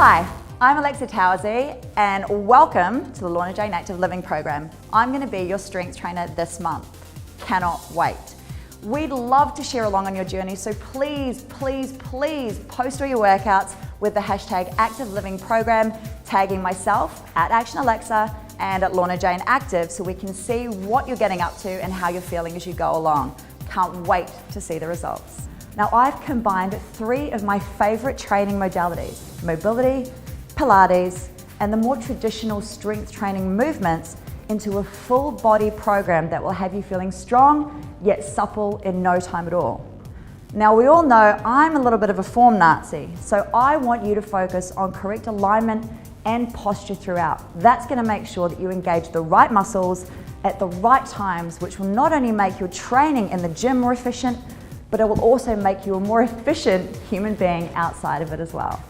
Hi, I'm Alexa Towersey and welcome to the Lorna Jane Active Living Program. I'm going to be your strength trainer this month. Cannot wait. We'd love to share along on your journey, so please post all your workouts with the hashtag Active Living Program, tagging myself at Action Alexa and at Lorna Jane Active so we can see what you're getting up to and how you're feeling as you go along. Can't wait to see the results. Now, I've combined 3 of my favorite training modalities: mobility, Pilates, and the more traditional strength training movements into a full body program that will have you feeling strong yet supple in no time at all. Now, we all know I'm a little bit of a form Nazi, so I want you to focus on correct alignment and posture throughout. That's going to make sure that you engage the right muscles at the right times, which will not only make your training in the gym more efficient, but it will also make you a more efficient human being outside of it as well.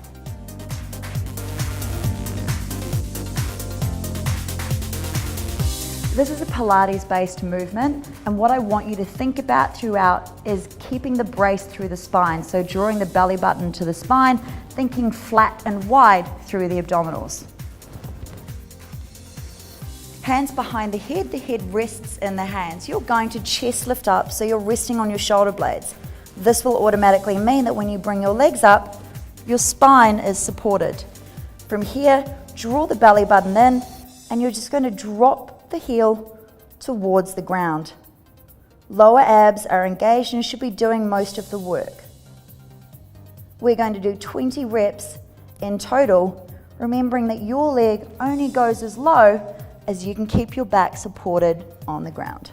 This is a Pilates-based movement, and what I want you to think about throughout is keeping the brace through the spine. So drawing the belly button to the spine, thinking flat and wide through the abdominals. Hands behind the head rests in the hands. You're going to chest lift up, so you're resting on your shoulder blades. This will automatically mean that when you bring your legs up, your spine is supported. From here, draw the belly button in, and you're just going to drop the heel towards the ground. Lower abs are engaged and should be doing most of the work. We're going to do 20 reps in total, remembering that your leg only goes as low as you can keep your back supported on the ground.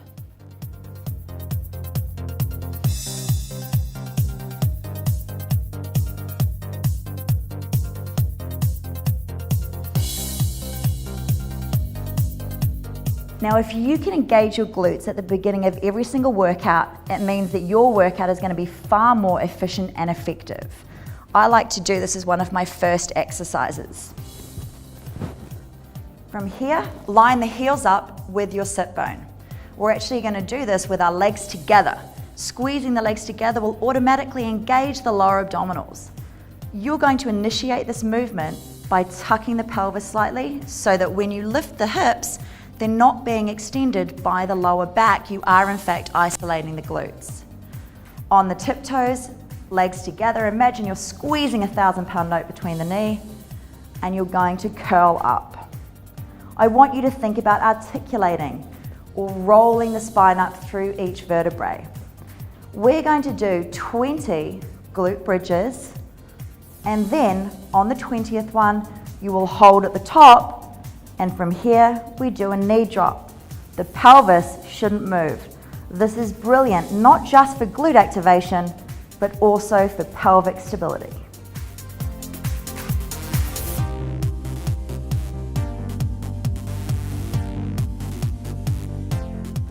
Now, if you can engage your glutes at the beginning of every single workout, it means that your workout is going to be far more efficient and effective. I like to do this as one of my first exercises. From here, line the heels up with your sit bone. We're actually going to do this with our legs together. Squeezing the legs together will automatically engage the lower abdominals. You're going to initiate this movement by tucking the pelvis slightly so that when you lift the hips, they're not being extended by the lower back. You are in fact isolating the glutes. On the tiptoes, legs together, imagine you're squeezing a 1,000-pound note between the knee and you're going to curl up. I want you to think about articulating or rolling the spine up through each vertebrae. We're going to do 20 glute bridges, and then on the 20th one, you will hold at the top, and from here, we do a knee drop. The pelvis shouldn't move. This is brilliant, not just for glute activation, but also for pelvic stability.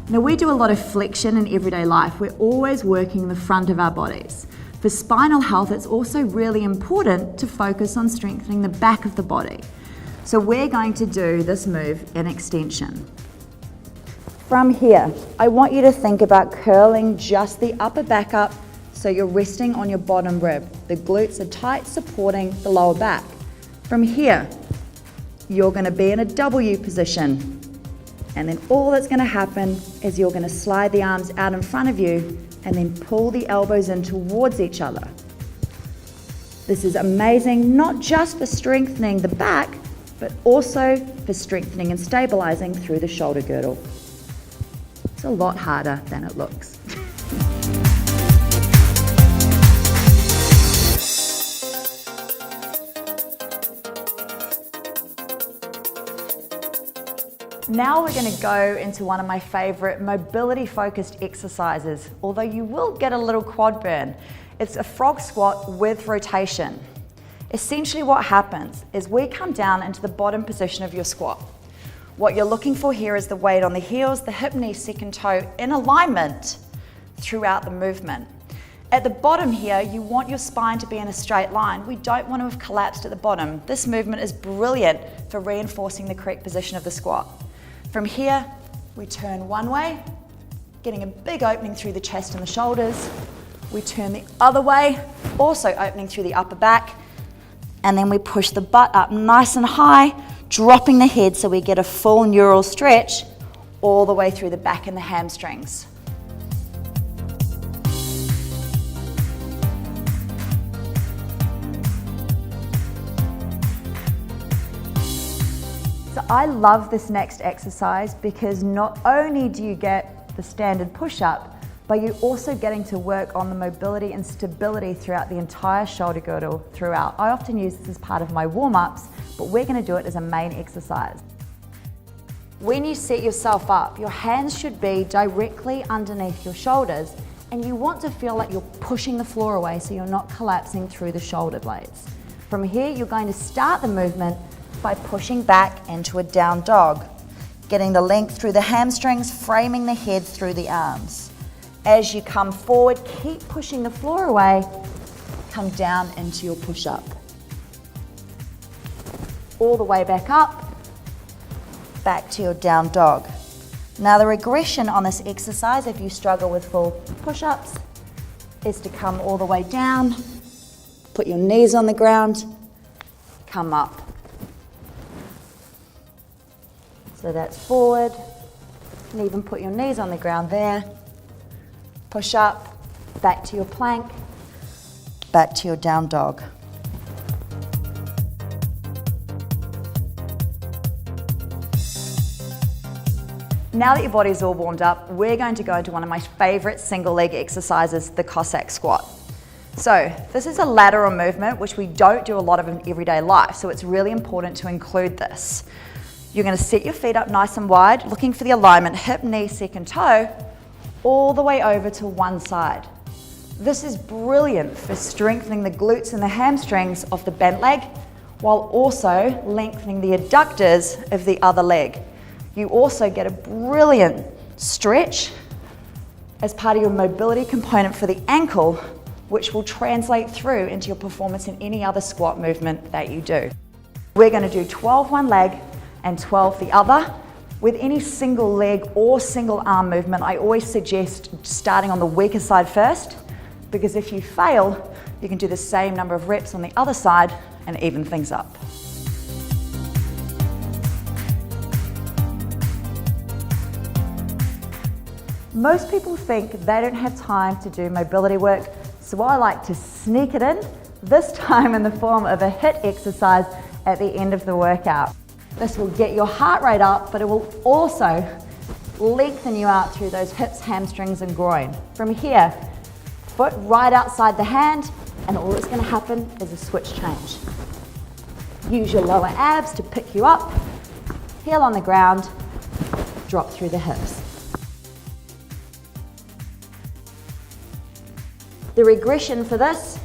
Now, we do a lot of flexion in everyday life. We're always working the front of our bodies. For spinal health, it's also really important to focus on strengthening the back of the body. So we're going to do this move in extension. From here, I want you to think about curling just the upper back up so you're resting on your bottom rib. The glutes are tight, supporting the lower back. From here, you're going to be in a W position. And then all that's going to happen is you're going to slide the arms out in front of you and then pull the elbows in towards each other. This is amazing, not just for strengthening the back, but also for strengthening and stabilizing through the shoulder girdle. It's a lot harder than it looks. Now we're going to go into one of my favorite mobility-focused exercises, although you will get a little quad burn. It's a frog squat with rotation. Essentially what happens is we come down into the bottom position of your squat. What you're looking for here is the weight on the heels, the hip, knee, second toe in alignment throughout the movement. At the bottom here, you want your spine to be in a straight line. We don't want to have collapsed at the bottom. This movement is brilliant for reinforcing the correct position of the squat. From here, we turn one way, getting a big opening through the chest and the shoulders. We turn the other way, also opening through the upper back. And then we push the butt up nice and high, dropping the head so we get a full neural stretch all the way through the back and the hamstrings. So I love this next exercise because not only do you get the standard push-up, but you're also getting to work on the mobility and stability throughout the entire shoulder girdle throughout. I often use this as part of my warm-ups, but we're going to do it as a main exercise. When you set yourself up, your hands should be directly underneath your shoulders, and you want to feel like you're pushing the floor away so you're not collapsing through the shoulder blades. From here, you're going to start the movement by pushing back into a down dog, getting the length through the hamstrings, framing the head through the arms. As you come forward, keep pushing the floor away, come down into your push-up. All the way back up, back to your down dog. Now the regression on this exercise, if you struggle with full push-ups, is to come all the way down, put your knees on the ground, come up. So that's forward, and even put your knees on the ground there. Push up, back to your plank, back to your down dog. Now that your body's all warmed up, we're going to go into one of my favorite single leg exercises, the Cossack squat. So this is a lateral movement which we don't do a lot of in everyday life, so it's really important to include this. You're going to set your feet up nice and wide, looking for the alignment, hip, knee, second toe, all the way over to one side. This is brilliant for strengthening the glutes and the hamstrings of the bent leg, while also lengthening the adductors of the other leg. You also get a brilliant stretch as part of your mobility component for the ankle, which will translate through into your performance in any other squat movement that you do. We're going to do 12 one leg and 12 the other. With any single leg or single arm movement, I always suggest starting on the weaker side first, because if you fail, you can do the same number of reps on the other side and even things up. Most people think they don't have time to do mobility work, so I like to sneak it in, this time in the form of a HIIT exercise at the end of the workout. This will get your heart rate up, but it will also lengthen you out through those hips, hamstrings, and groin. From here, foot right outside the hand, and all that's going to happen is a switch change. Use your lower abs to pick you up, heel on the ground, drop through the hips. The regression for this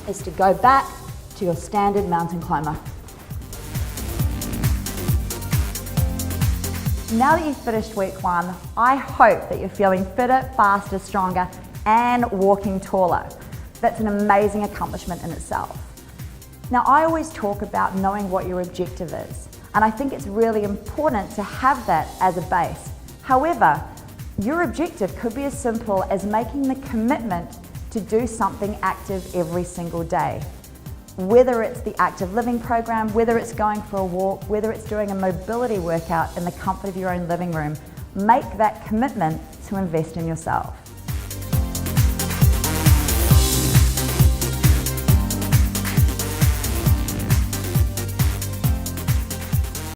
is to go back to your standard mountain climber. Now that you've finished week one, I hope that you're feeling fitter, faster, stronger, and walking taller. That's an amazing accomplishment in itself. Now, I always talk about knowing what your objective is, and I think it's really important to have that as a base. However, your objective could be as simple as making the commitment to do something active every single day. Whether it's the active living program, whether it's going for a walk, whether it's doing a mobility workout in the comfort of your own living room, make that commitment to invest in yourself.